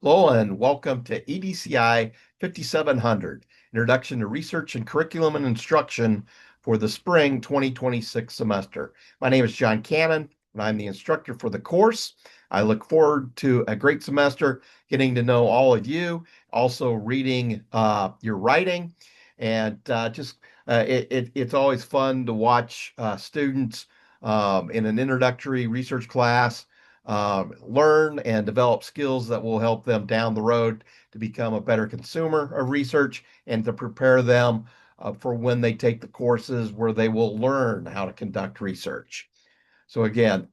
Hello and welcome to EDCI 5700, Introduction to Research and Curriculum and Instruction for the Spring 2026 semester. My name is John Cannon, and I'm the instructor for the course. I look forward to a great semester, getting to know all of you, also reading your writing, and it's always fun to watch students in an introductory research class learn and develop skills that will help them down the road to become a better consumer of research and to prepare them for when they take the courses where they will learn how to conduct research. So again,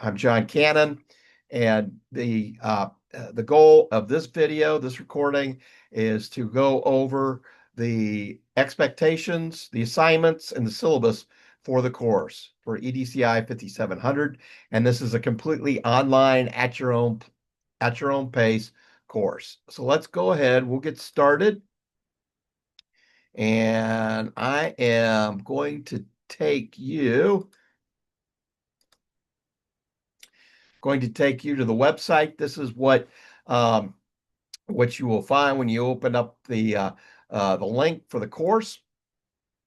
I'm John Cannon, and the goal of this video, this recording, is to go over the expectations, the assignments, and the syllabus for the course for EDCI 5700. And this is a completely online at your own pace course. So let's go ahead. We'll get started. And I am going to take you to the website. This is what you will find when you open up the link for the course.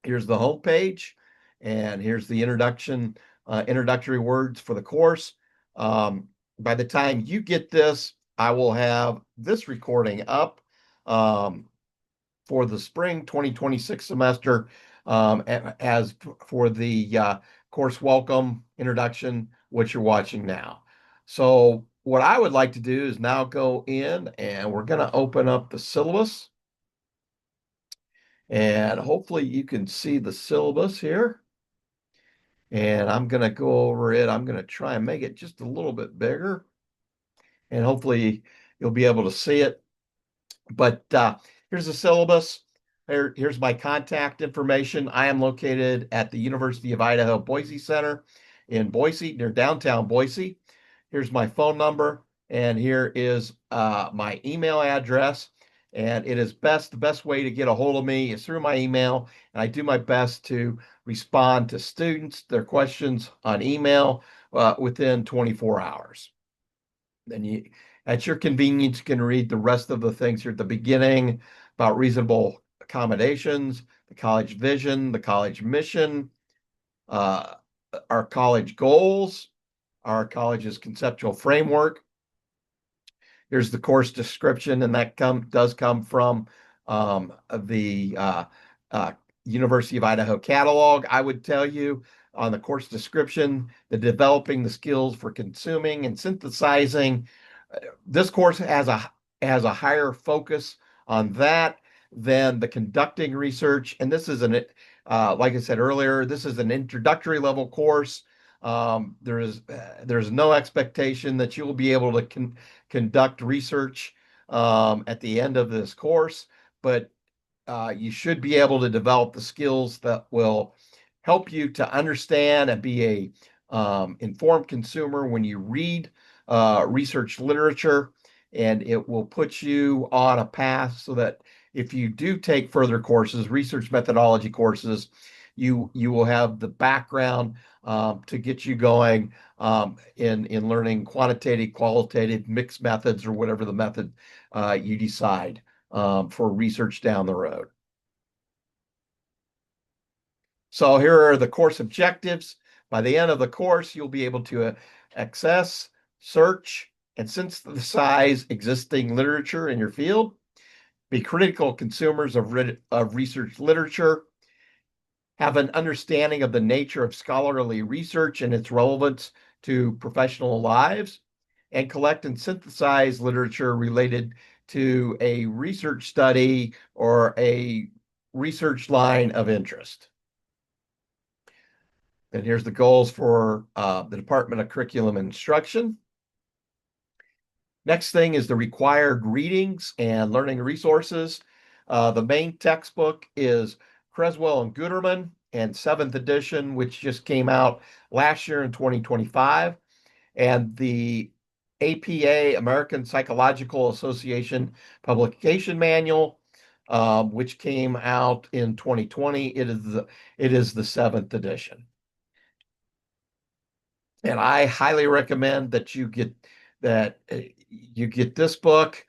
Here's the home page, and here's the introductory words for the course. By the time you get this, I will have this recording up for the spring 2026 semester as for the course welcome introduction, which you're watching now. So what I would like to do is now go in and we're going to open up the syllabus. And hopefully you can see the syllabus here. And I'm going to go over it. I'm going to try and make it just a little bit bigger. And hopefully you'll be able to see it. But here's the syllabus. Here's my contact information. I am located at the University of Idaho Boise Center in Boise, near downtown Boise. Here's my phone number, and here is my email address. And it is the best way to get a hold of me is through my email. And I do my best to respond to students, their questions on email within 24 hours. Then you, at your convenience, you can read the rest of the things here at the beginning about reasonable accommodations, the college vision, the college mission, uh, our college goals, our college's conceptual framework. Here's the course description, and that does come from the uh, University of Idaho catalog. I would tell you on the course description, the developing the skills for consuming and synthesizing. This course has a higher focus on that than the conducting research. And this is like I said earlier, this is an introductory level course. There's no expectation that you will be able to conduct research at the end of this course, but you should be able to develop the skills that will help you to understand and be a informed consumer when you read research literature, and it will put you on a path so that if you do take further courses, research methodology courses, you will have the background to get you going in learning quantitative, qualitative, mixed methods, or whatever the method you decide for research down the road. So here are the course objectives. By the end of the course, you'll be able to access, search, and synthesize existing literature in your field, be critical consumers of research literature, have an understanding of the nature of scholarly research and its relevance to professional lives, and collect and synthesize literature related to a research study or a research line of interest. And here's the goals for the Department of Curriculum and Instruction. Next thing is the required readings and learning resources. The main textbook is Creswell and Guterman and 7th edition, which just came out last year in 2025. And the APA, American Psychological Association Publication Manual, which came out in 2020. It is the 7th edition. And I highly recommend that you get that you get this book.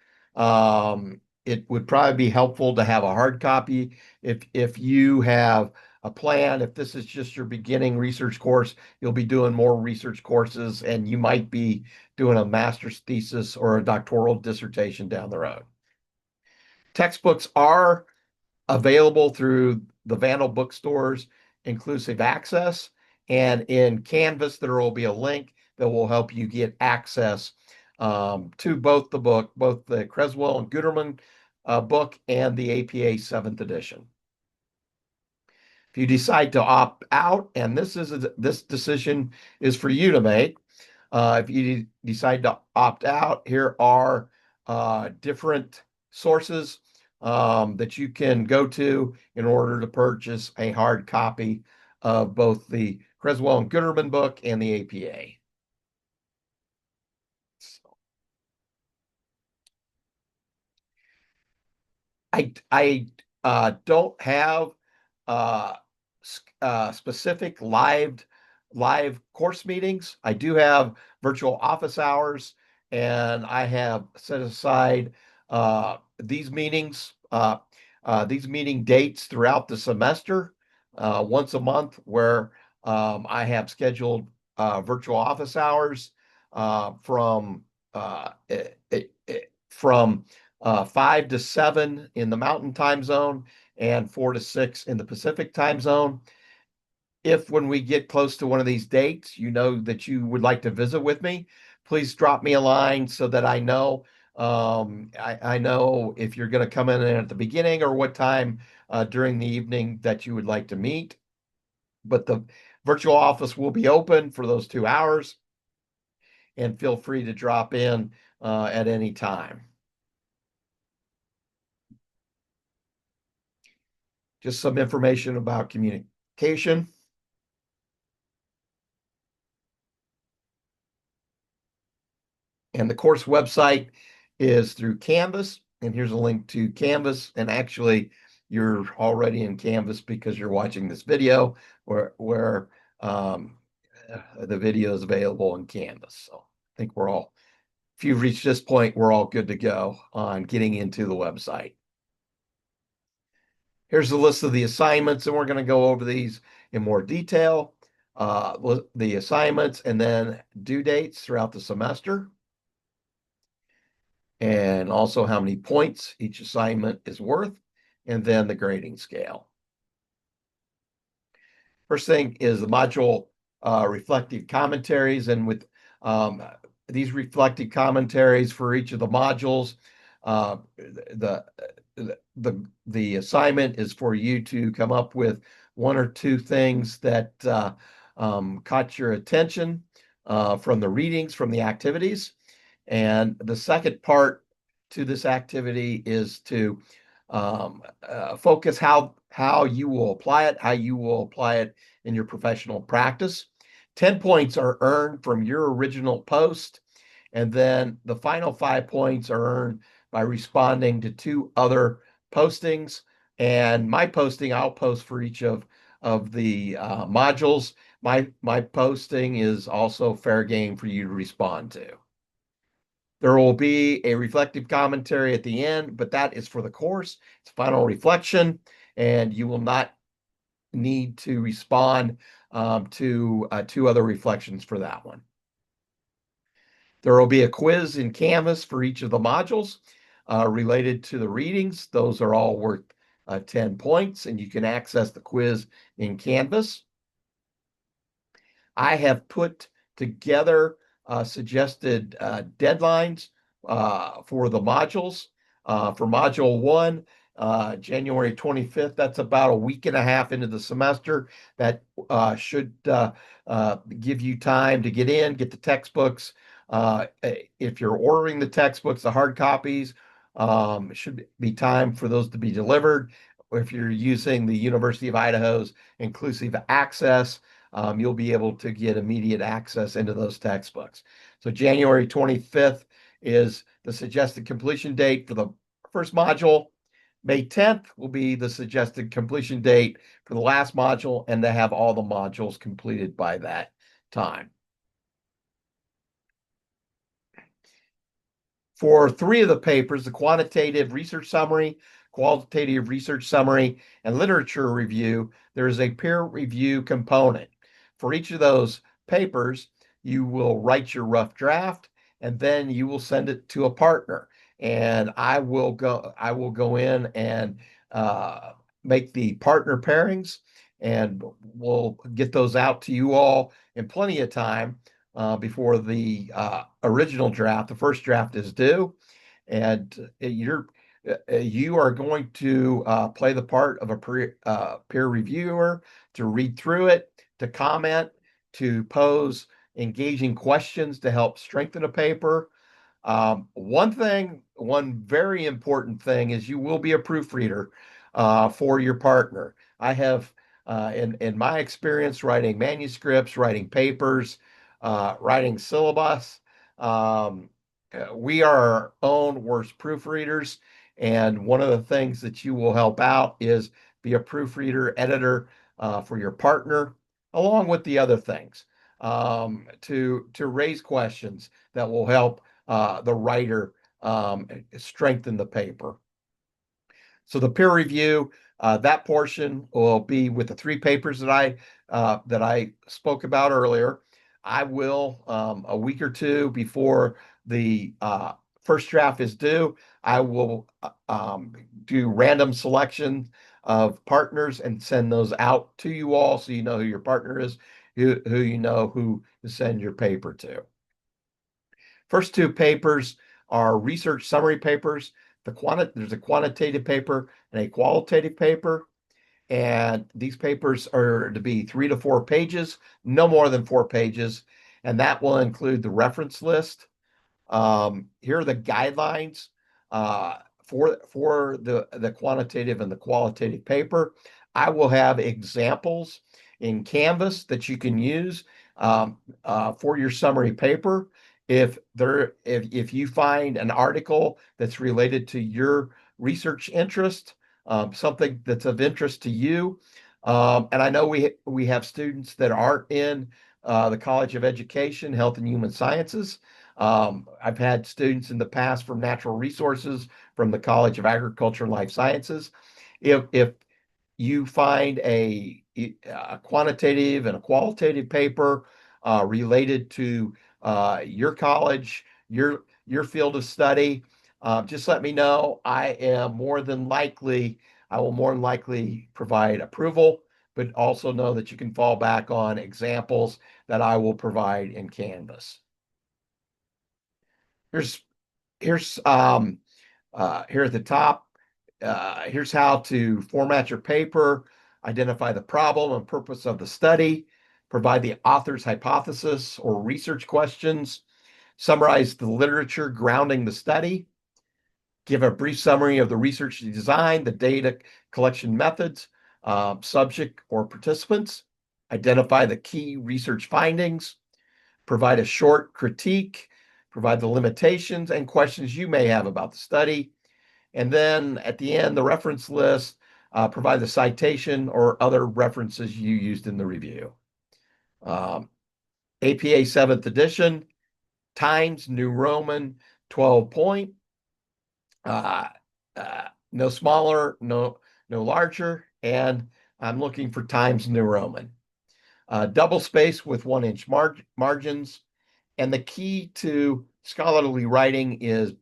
It would probably be helpful to have a hard copy if you have a plan. If this is just your beginning research course, you'll be doing more research courses, and you might be doing a master's thesis or a doctoral dissertation down the road. Textbooks are available through the Vandal bookstores, inclusive access. And in Canvas, there will be a link that will help you get access to both both the Creswell and Guterman book and the APA 7th edition. If you decide to opt out, and this decision is for you to make, if you decide to opt out, here are different sources that you can go to in order to purchase a hard copy of both the Creswell and Guterman book and the APA. I don't have uh, specific live course meetings. I do have virtual office hours, and I have set aside these meeting dates throughout the semester, once a month, where I have scheduled virtual office hours from from 5 to 7 in the Mountain Time Zone and 4 to 6 in the Pacific Time Zone. If when we get close to one of these dates, you know that you would like to visit with me, please drop me a line so that I know. I know if you're going to come in at the beginning or what time during the evening that you would like to meet. But the virtual office will be open for those 2 hours, and feel free to drop in at any time. Just some information about communication. And the course website is through Canvas. And here's a link to Canvas. And actually, you're already in Canvas because you're watching this video where the video is available in Canvas. So I think if you've reached this point, we're all good to go on getting into the website. Here's the list of the assignments, and we're going to go over these in more detail. The assignments and then due dates throughout the semester, and also how many points each assignment is worth, and then the grading scale. First thing is the module reflective commentaries, and with these reflective commentaries for each of the modules, the assignment is for you to come up with one or two things that caught your attention from the readings, from the activities. And the second part to this activity is to focus how you will apply it, how you will apply it in your professional practice. 10 points are earned from your original post, and then the final 5 points are earned by responding to 2 other postings. And my posting, I'll post for each of the modules. My posting is also fair game for you to respond to. There will be a reflective commentary at the end, but that is for the course. It's final reflection, and you will not need to respond to 2 other reflections for that one. There will be a quiz in Canvas for each of the modules related to the readings. Those are all worth 10 points, and you can access the quiz in Canvas. I have put together suggested deadlines for the modules. For Module 1, January 25th, that's about a week and a half into the semester. That should give you time to get the textbooks. If you're ordering the textbooks, the hard copies, it should be time for those to be delivered. If you're using the University of Idaho's inclusive access, you'll be able to get immediate access into those textbooks. So January 25th is the suggested completion date for the first module. May 10th will be the suggested completion date for the last module, and to have all the modules completed by that time. For three of the papers, the quantitative research summary, qualitative research summary, and literature review, there is a peer review component. For each of those papers, you will write your rough draft and then you will send it to a partner. And I will go in and uh, make the partner pairings, and we'll get those out to you all in plenty of time before the original draft, the first draft, is due. And you are going to play the part of a peer reviewer, to read through it, to comment, to pose engaging questions to help strengthen a paper. One very important thing is you will be a proofreader for your partner. I have, in my experience, writing manuscripts, writing papers, writing syllabus, um, we are our own worst proofreaders. And one of the things that you will help out is be a proofreader, editor for your partner, along with the other things, to raise questions that will help the writer strengthen the paper. So the peer review, that portion will be with the three papers that I spoke about earlier. I will, a week or two before the first draft is due, I will do random selection of partners and send those out to you all, so you know who your partner is, who you know who to send your paper to. First two papers are research summary papers. There's a quantitative paper and a qualitative paper. And these papers are to be 3 to 4 pages, no more than 4 pages. And that will include the reference list. Here are the guidelines for the quantitative and the qualitative paper. I will have examples in Canvas that you can use for your summary paper. If you find an article that's related to your research interest, something that's of interest to you, and I know we have students that aren't in the College of Education, Health and Human Sciences. I've had students in the past from Natural Resources, from the College of Agriculture and Life Sciences. If you find a quantitative and a qualitative paper related to your college, your field of study, just let me know. I will more than likely provide approval, but also know that you can fall back on examples that I will provide in Canvas. Here's here's Here at the top. Here's how to format your paper, identify the problem and purpose of the study, provide the author's hypothesis or research questions, summarize the literature grounding the study, give a brief summary of the research design, the data collection methods, subject or participants, identify the key research findings, provide a short critique, provide the limitations and questions you may have about the study, and then at the end, the reference list, provide the citation or other references you used in the review. APA 7th edition, Times New Roman 12 point, no smaller, no larger, and I'm looking for Times New Roman. Double space with 1-inch margins. And the key to scholarly writing is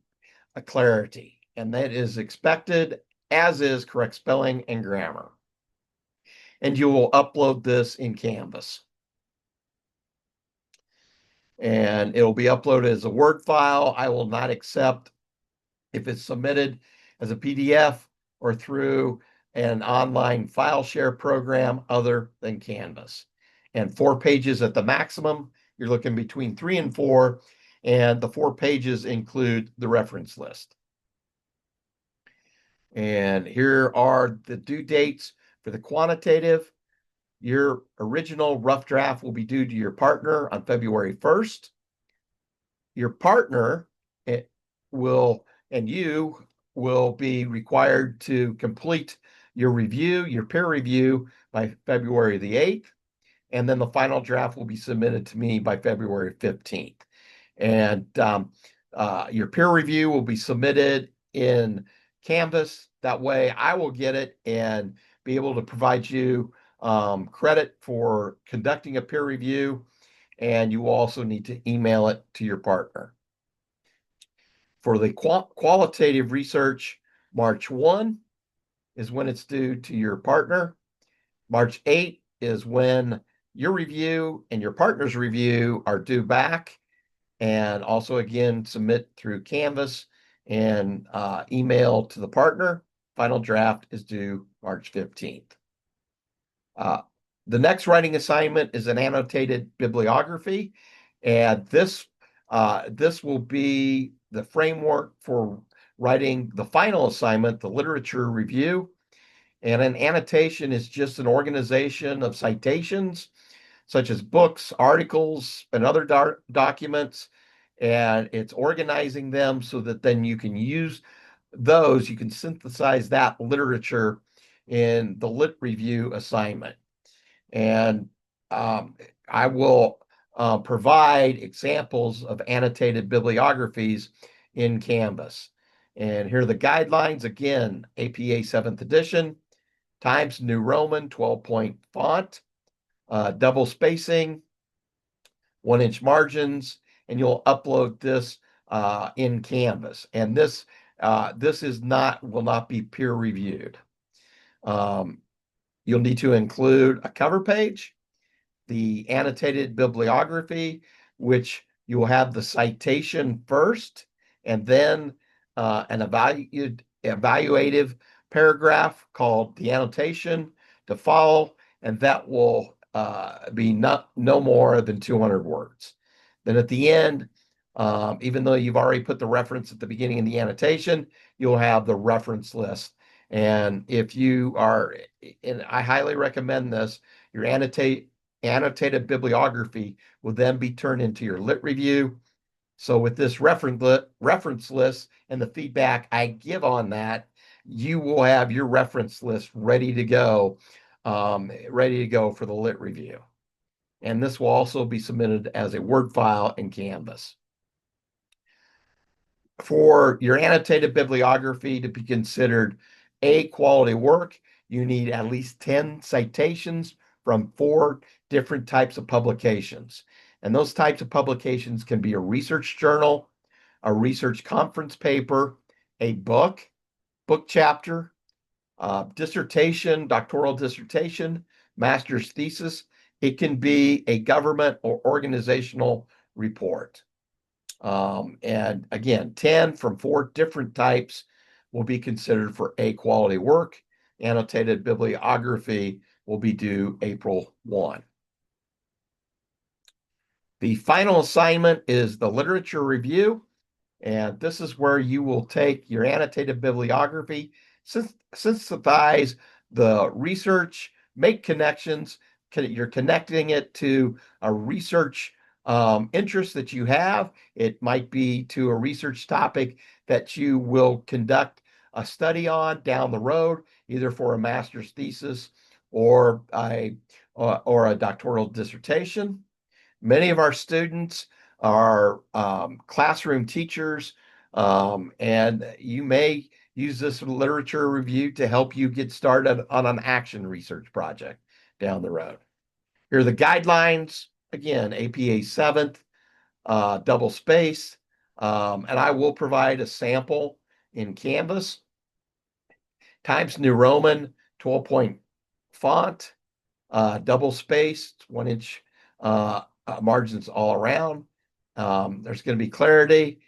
a clarity, and that is expected, as is correct spelling and grammar. And you will upload this in Canvas. And it'll be uploaded as a Word file. I will not accept if it's submitted as a PDF or through an online file share program other than Canvas. And 4 pages at the maximum. You're looking between 3 and 4, and the 4 pages include the reference list. And here are the due dates for the quantitative. Your original rough draft will be due to your partner on February 1st. Your partner and you will be required to complete your review, your peer review, by February the 8th. And then the final draft will be submitted to me by February 15th. And Your peer review will be submitted in Canvas. That way I will get it and be able to provide you credit for conducting a peer review, and you also need to email it to your partner. For the qualitative research, March 1 is when it's due to your partner. March 8 is when your review and your partner's review are due back. And also, again, submit through Canvas and email to the partner. Final draft is due March 15th. The next writing assignment is an annotated bibliography, and this will be the framework for writing the final assignment, the literature review. And an annotation is just an organization of citations, such as books, articles, and other documents. And it's organizing them so that then you can use those, you can synthesize that literature in the lit review assignment. And I will provide examples of annotated bibliographies in Canvas. And here are the guidelines. Again, APA 7th edition, Times New Roman, 12-point font, double spacing, 1-inch margins, and you'll upload this in Canvas. And this will not be peer reviewed. You'll need to include a cover page, the annotated bibliography, which you will have the citation first, and then an evaluative paragraph called the annotation to follow, and that will be no more than 200 words. Then at the end, even though you've already put the reference at the beginning of the annotation, you'll have the reference list. And if you are, and I highly recommend this, your annotated bibliography will then be turned into your lit review. So with this reference list and the feedback I give on that, you will have your reference list ready to go for the lit review. And this will also be submitted as a Word file in Canvas. For your annotated bibliography to be considered A quality work, you need at least 10 citations from 4 different types of publications. And those types of publications can be a research journal, a research conference paper, a book chapter, dissertation, doctoral dissertation, master's thesis. It can be a government or organizational report. And again, 10 from 4 different types will be considered for A quality work. Annotated bibliography will be due April 1. The final assignment is the literature review, and this is where you will take your annotated bibliography, synthesize the research, make connections. You're connecting it to a research interest that you have. It might be to a research topic that you will conduct a study on down the road, either for a master's thesis or a doctoral dissertation. Many of our students are classroom teachers, and you may use this literature review to help you get started on an action research project down the road. Here are the guidelines. Again, APA 7th, double space, and I will provide a sample in Canvas. Times New Roman, 12-point font, double spaced, 1-inch margins all around. There's going to be clarity,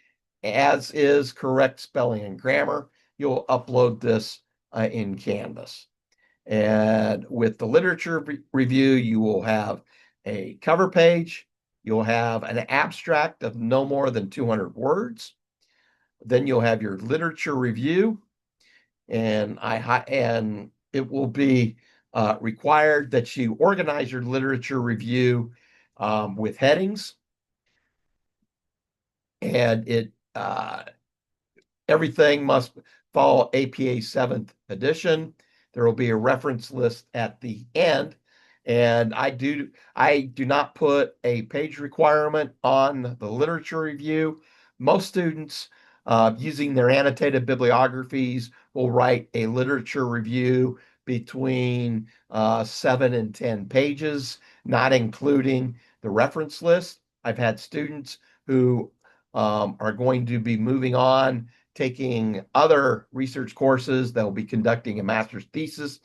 as is correct spelling and grammar. You'll upload this in Canvas. And with the literature review, you will have a cover page. You'll have an abstract of no more than 200 words. Then you'll have your literature review, and it will be required that you organize your literature review with headings, and everything must follow APA 7th edition. There will be a reference list at the end, and I do not put a page requirement on the literature review. most students using their annotated bibliographies will write a literature review between 7 and 10 pages, not including the reference list. I've had students who are going to be moving on, taking other research courses. They'll be conducting a master's thesis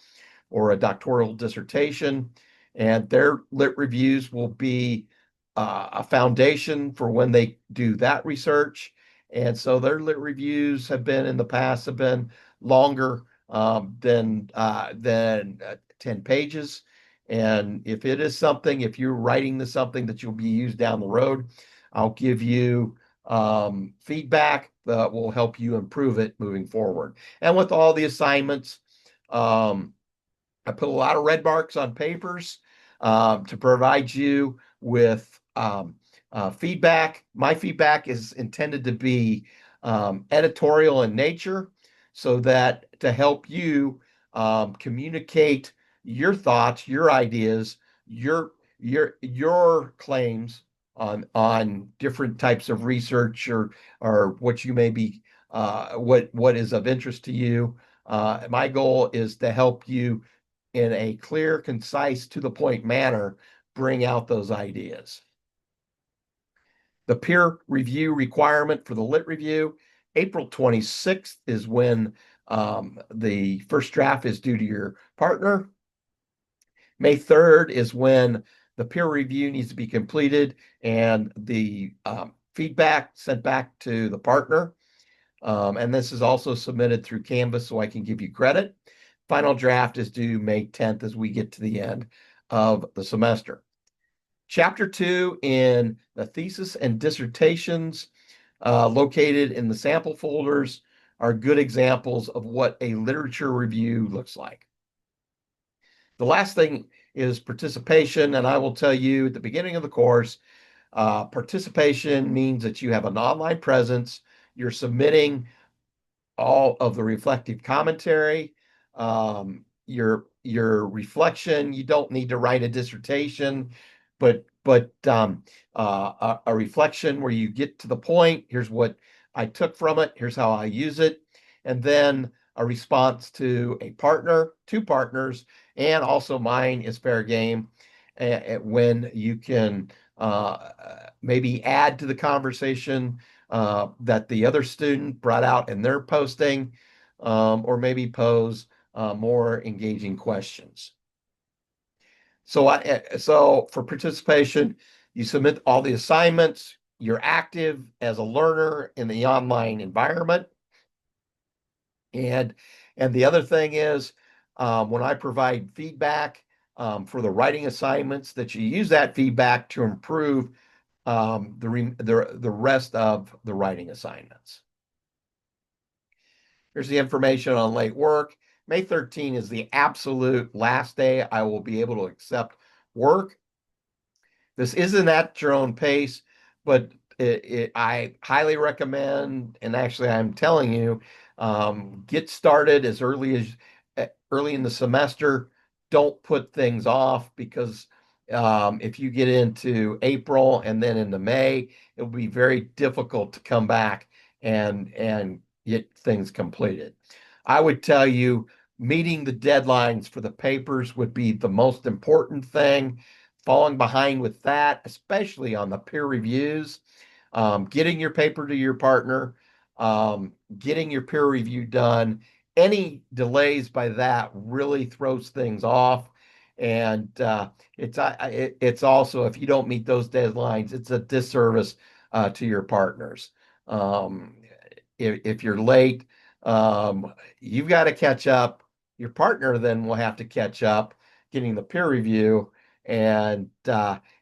or a doctoral dissertation, and their lit reviews will be a foundation for when they do that research. And so their lit reviews have been in the past have been longer than 10 pages. And if it is something, if you're writing this something that you'll be used down the road, I'll give you feedback that will help you improve it moving forward. And with all the assignments, I put a lot of red marks on papers to provide you with feedback. My feedback is intended to be editorial in nature so that to help you communicate your thoughts, your ideas, your claims on different types of research or what you may be what is of interest to you. My goal is to help you in a clear, concise, to the point manner bring out those ideas. The peer review requirement for the lit review, April 26th is when the first draft is due to your partner. May 3rd is when the peer review needs to be completed and the feedback sent back to the partner. And this is also submitted through Canvas so I can give you credit. Final draft is due May 10th as we get to the end of the semester. Chapter 2 in the thesis and dissertations located in the sample folders are good examples of what a literature review looks like. The last thing is participation, and I will tell you at the beginning of the course, participation means that you have an online presence, you're submitting all of the reflective commentary, your reflection. You don't need to write a dissertation, but a reflection where you get to the point. Here's what I took from it. Here's how I use it, and then a response to a partner, two partners, and also mine is fair game. When you can maybe add to the conversation that the other student brought out in their posting, or maybe pose more engaging questions. So for participation, you submit all the assignments, you're active as a learner in the online environment. And the other thing is, when I provide feedback for the writing assignments, that you use that feedback to improve the rest of the writing assignments. Here's the information on late work. May 13 is the absolute last day I will be able to accept work. This isn't at your own pace, but I highly recommend, and actually I'm telling you, get started as early in the semester. Don't put things off, because if you get into April and then into May, it will be very difficult to come back and get things completed. I would tell you meeting the deadlines for the papers would be the most important thing. Falling behind with that, especially on the peer reviews, getting your paper to your partner, getting your peer review done. Any delays by that really throws things off. And it's also, if you don't meet those deadlines, it's a disservice to your partners. If you're late, you've got to catch up. Your partner then will have to catch up getting the peer review. And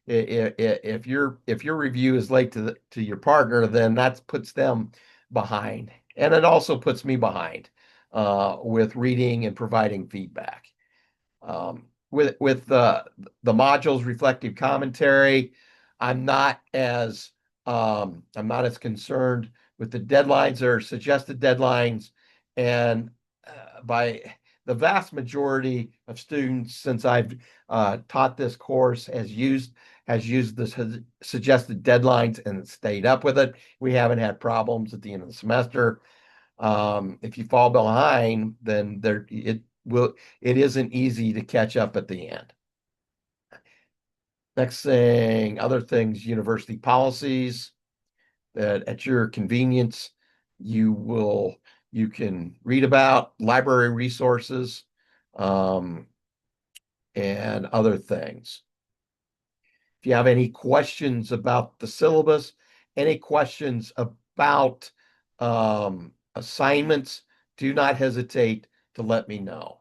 if your review is late to your partner, then that puts them behind, and it also puts me behind with reading and providing feedback. With the modules reflective commentary, I'm not as concerned with the deadlines or suggested deadlines, and by the vast majority of students since I've taught this course has used has used the suggested deadlines and stayed up with it. We haven't had problems at the end of the semester. If you fall behind, then it isn't easy to catch up at the end. Next thing, other things, university policies that at your convenience you can read about, library resources, um, and other things. If you have any questions about the syllabus, any questions about assignments, do not hesitate to let me know.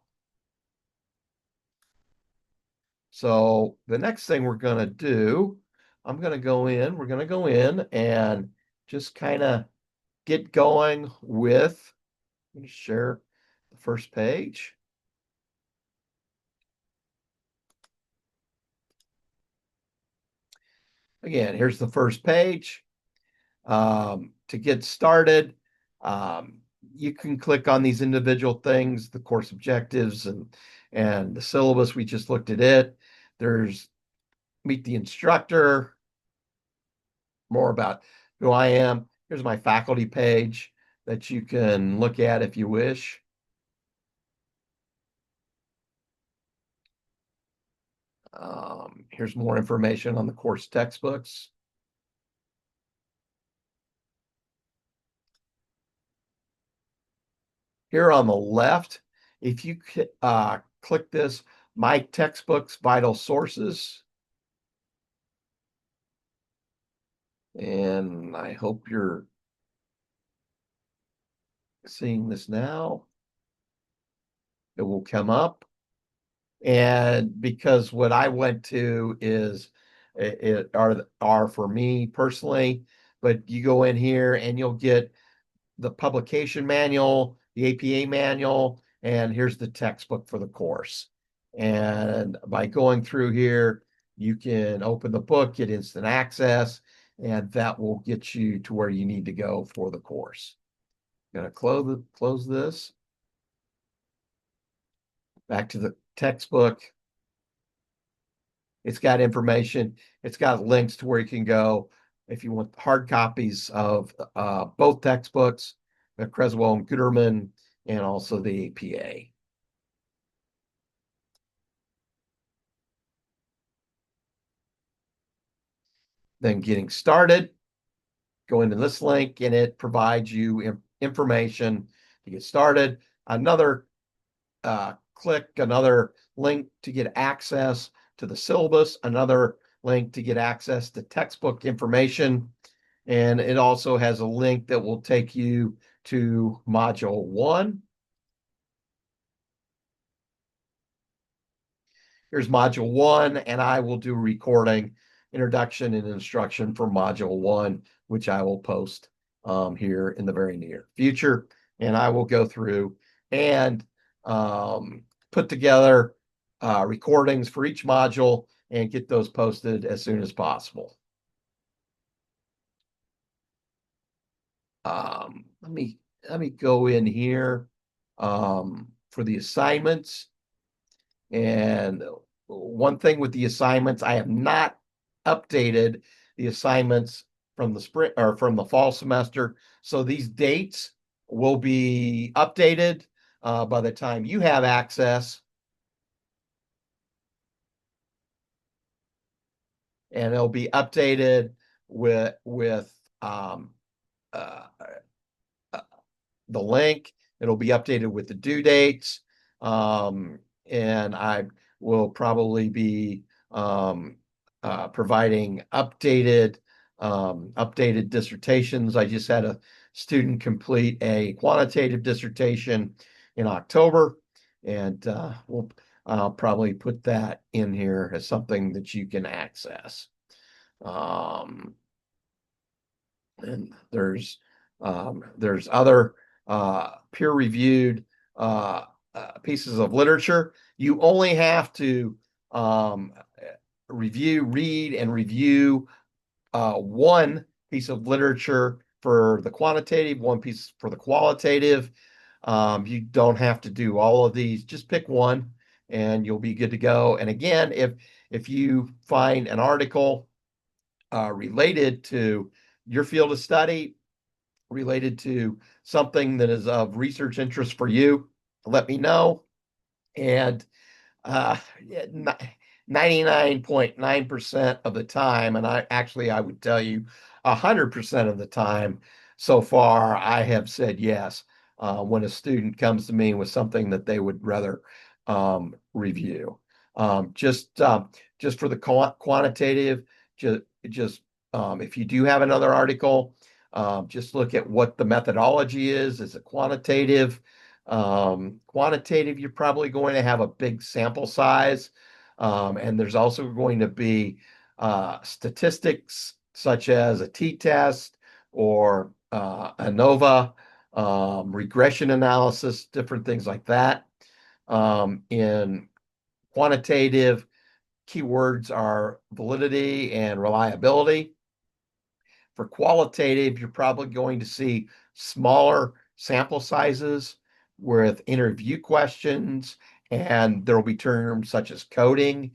So the next thing we're going to do, we're going to go in and just kind of get going with, let me share the first page. Again, here's the first page. To get started, you can click on these individual things, the course objectives and the syllabus. We just looked at it. There's meet the instructor, more about who I am. Here's my faculty page that you can look at if you wish. Here's more information on the course textbooks. Here on the left, if you click this, My Textbooks Vital Sources, and I hope you're seeing this now. It will come up. And because what I went to is it are for me personally, but you go in here and you'll get the publication manual, the APA manual, and here's the textbook for the course. And by going through here, you can open the book, get instant access, and that will get you to where you need to go for the course. I'm going to close this. Back to the textbook. It's got information. It's got links to where you can go if you want hard copies of both textbooks, the Creswell and Guterman, and also the APA. Then getting started, go into this link and it provides you information to get started. Another click, another link to get access to the syllabus, another link to get access to textbook information. And it also has a link that will take you to Module 1. Here's Module 1, and I will do a recording, introduction and instruction for Module 1, which I will post here in the very near future. And I will go through and put together recordings for each module and get those posted as soon as possible. Let me go in here for the assignments. And one thing with the assignments, I have not updated the assignments from the spring or from the fall semester. So these dates will be updated by the time you have access. And it'll be updated with the link. It'll be updated with the due dates. And I will probably be providing updated dissertations. I just had a student complete a quantitative dissertation in October, and I'll probably put that in here as something that you can access. And there's other peer-reviewed pieces of literature. You only have to read and review one piece of literature for the quantitative, one piece for the qualitative. You don't have to do all of these. Just pick one and you'll be good to go. And again, if you find an article related to your field of study, related to something that is of research interest for you, let me know. And uh, 99.9% of the time, and I would tell you 100% of the time so far, I have said yes when a student comes to me with something that they would rather review. Just for the quantitative, just if you do have another article, just look at what the methodology is. Is it quantitative? Quantitative, you're probably going to have a big sample size. And there's also going to be statistics such as a t-test or ANOVA, regression analysis, different things like that. In quantitative, keywords are validity and reliability. For qualitative, you're probably going to see smaller sample sizes with interview questions, and there will be terms such as coding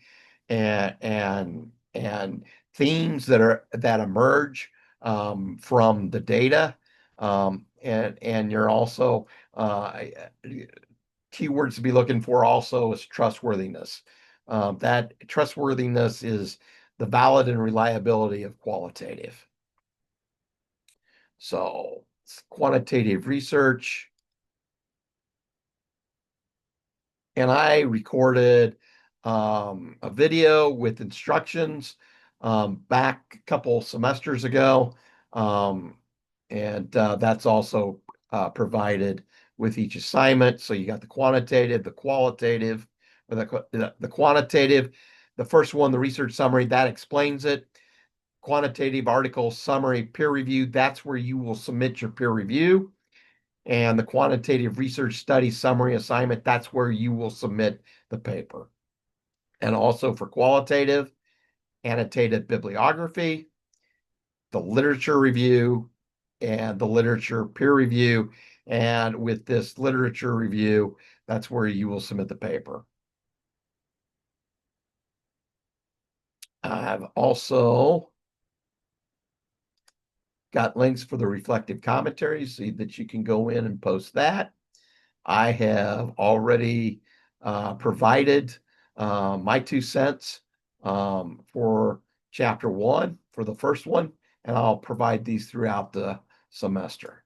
and themes that emerge from the data. And you're also keywords to be looking for also is trustworthiness. That trustworthiness is the valid and reliability of qualitative. So quantitative research. And I recorded a video with instructions back a couple semesters ago. And that's also provided with each assignment. So you got the quantitative, the qualitative, or the quantitative. The first one, the research summary, that explains it. Quantitative article summary, peer review, that's where you will submit your peer review. And the quantitative research study summary assignment, that's where you will submit the paper. And also for qualitative, annotated bibliography, the literature review, and the literature peer review. And with this literature review, that's where you will submit the paper. I've also got links for the reflective commentaries so that you can go in and post that. I have already provided my 2 cents for chapter 1 for the first one, and I'll provide these throughout the semester.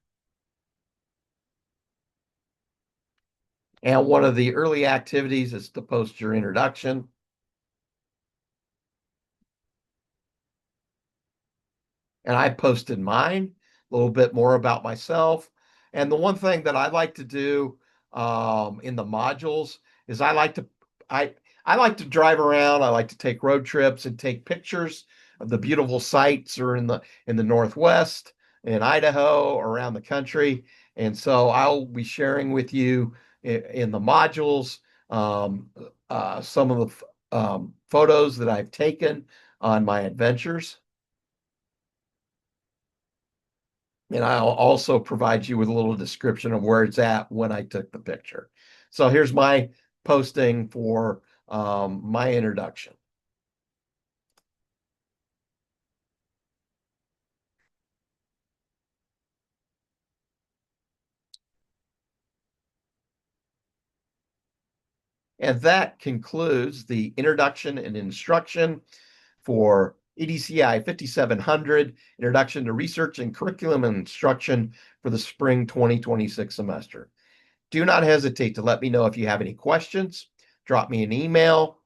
And one of the early activities is to post your introduction. And I posted mine, a little bit more about myself. And the one thing that I like to do in the modules is I I like to drive around. I like to take road trips and take pictures of the beautiful sights or in the Northwest, in Idaho, around the country. And so I'll be sharing with you in the modules some of the photos that I've taken on my adventures. And I'll also provide you with a little description of where it's at when I took the picture. So here's my posting for my introduction. And that concludes the introduction and instruction for EDCI 5700, Introduction to Research and Curriculum and Instruction for the spring 2026 semester. Do not hesitate to let me know if you have any questions. Drop me an email.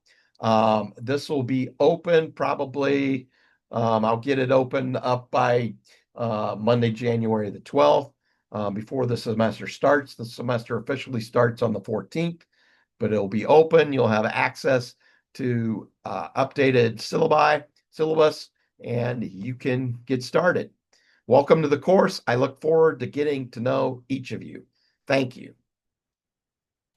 This will be open probably, I'll get it open up by Monday, January the 12th, before the semester starts. The semester officially starts on the 14th, but it'll be open. You'll have access to updated syllabus, and you can get started. Welcome to the course. I look forward to getting to know each of you. Thank you.